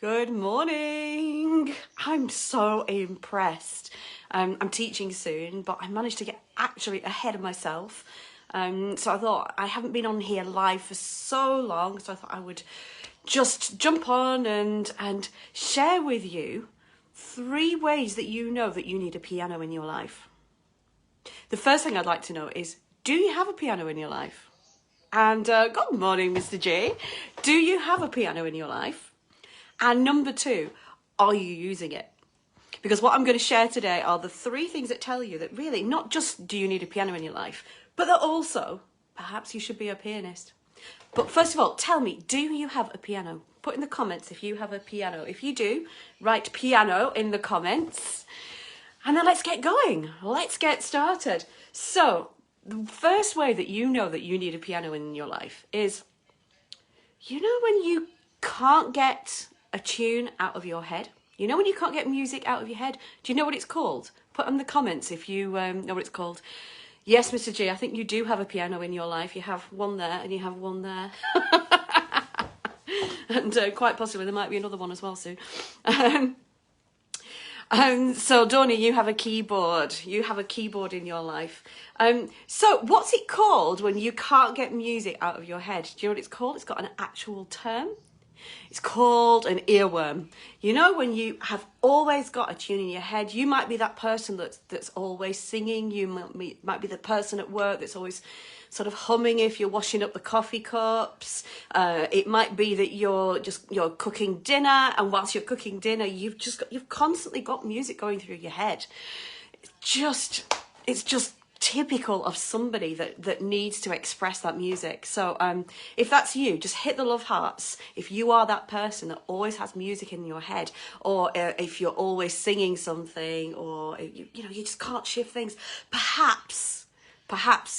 Good morning. I'm so impressed. I'm teaching soon, but I managed to get actually ahead of myself. So I thought I haven't been on here live for so long, so I thought I would just jump on and share with you 3 ways that you know that you need a piano in your life. The first thing I'd like to know is, do you have a piano in your life? And good morning, Mr. J. Do you have a piano in your life? And number 2, are you using it? Because what I'm going to share today are the 3 things that tell you that really not just do you need a piano in your life, but that also perhaps you should be a pianist. But first of all, tell me, do you have a piano? Put in the comments if you have a piano. If you do, write piano in the comments. And then let's get going. Let's get started. So the first way that you know that you need a piano in your life is, you know, when you can't get a tune out of your head. You know when you can't get music out of your head? Do you know what it's called? Put in the comments if you know what it's called. Yes, Mr. G, I think you do have a piano in your life. You have one there and you have one there. And quite possibly there might be another one as well soon. So Donnie, you have a keyboard. You have a keyboard in your life. So what's it called when you can't get music out of your head? Do you know what it's called? It's got an actual term. It's called an earworm. You know, when you have always got a tune in your head, you might be that person that's always singing. You might be the person at work that's always sort of humming if you're washing up the coffee cups. It might be that you're cooking dinner, and whilst you're cooking dinner, you've constantly got music going through your head. It's just typical of somebody that needs to express that music. So if that's you, just hit the love hearts if you are that person that always has music in your head, or if you're always singing something, or you just can't shift things. Perhaps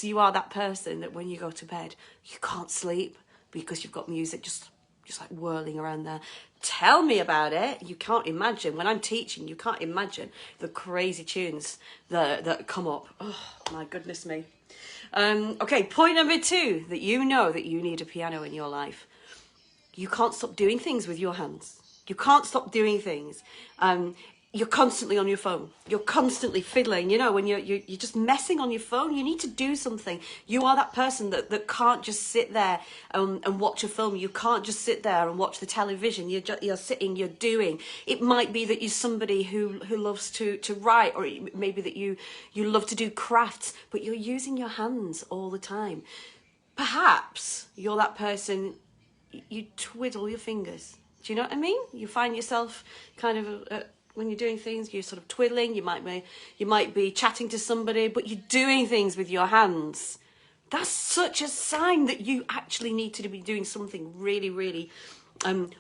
you are that person that when you go to bed you can't sleep because you've got music just like whirling around there. Tell me about it. You can't imagine, when I'm teaching, you can't imagine the crazy tunes that come up. Oh, my goodness me. Okay, point number 2, that you know that you need a piano in your life. You can't stop doing things with your hands. You can't stop doing things. You're constantly on your phone. You're constantly fiddling. You know, when you're just messing on your phone, you need to do something. You are that person that can't just sit there and watch a film. You can't just sit there and watch the television. You're sitting, you're doing. It might be that you're somebody who loves to write, or maybe that you love to do crafts, but you're using your hands all the time. Perhaps you're that person, you twiddle your fingers. Do you know what I mean? You find yourself kind of... when you're doing things, you're sort of twiddling. You might be chatting to somebody, but you're doing things with your hands. That's such a sign that you actually need to be doing something really, really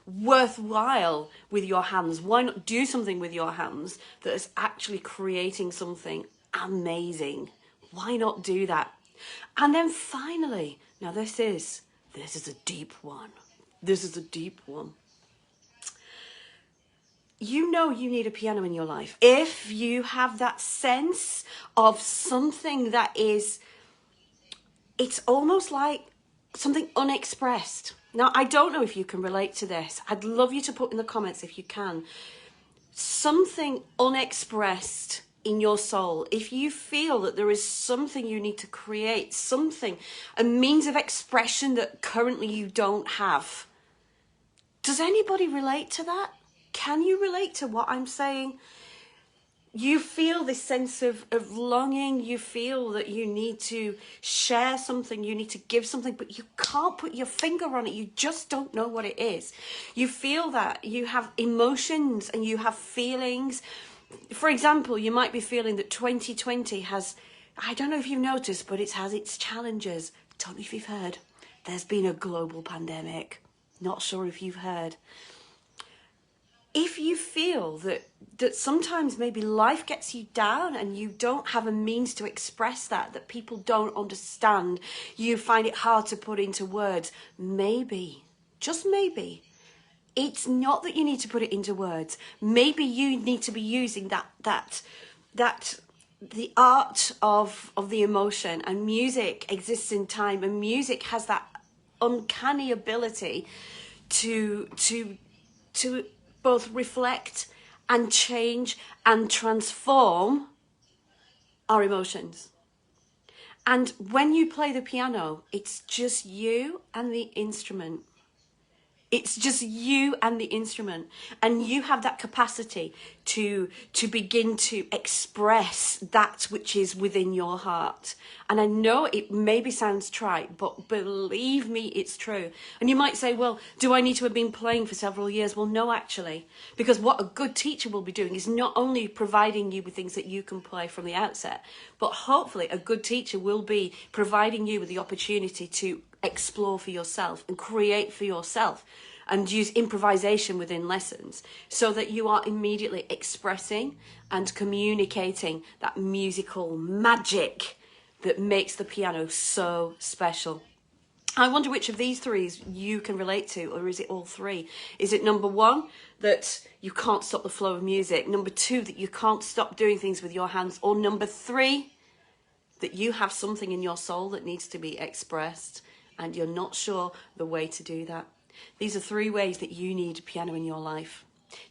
worthwhile with your hands. Why not do something with your hands that is actually creating something amazing? Why not do that? And then finally, now this is a deep one. This is a deep one. You know you need a piano in your life if you have that sense of something that is, it's almost like something unexpressed. Now, I don't know if you can relate to this. I'd love you to put in the comments if you can. Something unexpressed in your soul. If you feel that there is something you need to create, something, a means of expression that currently you don't have. Does anybody relate to that? Can you relate to what I'm saying? You feel this sense of longing. You feel that you need to share something. You need to give something, but you can't put your finger on it. You just don't know what it is. You feel that you have emotions and you have feelings. For example, you might be feeling that 2020 has, I don't know if you've noticed, but it has its challenges. Don't know if you've heard. There's been a global pandemic. Not sure if you've heard. If you feel that sometimes maybe life gets you down and you don't have a means to express that people don't understand, you find it hard to put into words, maybe, just maybe, it's not that you need to put it into words. Maybe you need to be using that the art of the emotion, and music exists in time, and music has that uncanny ability to both reflect and change and transform our emotions. And when you play the piano, it's just you and the instrument. It's just you and the instrument, and you have that capacity to begin to express that which is within your heart. And I know it maybe sounds trite, but believe me, it's true. And you might say, well, do I need to have been playing for several years? Well, no, actually, because what a good teacher will be doing is not only providing you with things that you can play from the outset, but hopefully a good teacher will be providing you with the opportunity to explore for yourself and create for yourself and use improvisation within lessons so that you are immediately expressing and communicating that musical magic that makes the piano so special. I wonder which of these three you can relate to, or is it all three? Is it number one, that you can't stop the flow of music? Number two, that you can't stop doing things with your hands? Or number three, that you have something in your soul that needs to be expressed and you're not sure the way to do that? These are three ways that you need a piano in your life.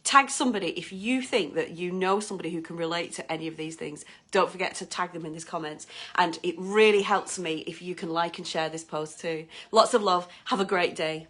Tag somebody if you think that you know somebody who can relate to any of these things. Don't forget to tag them in these comments. And it really helps me if you can like and share this post too. Lots of love. Have a great day.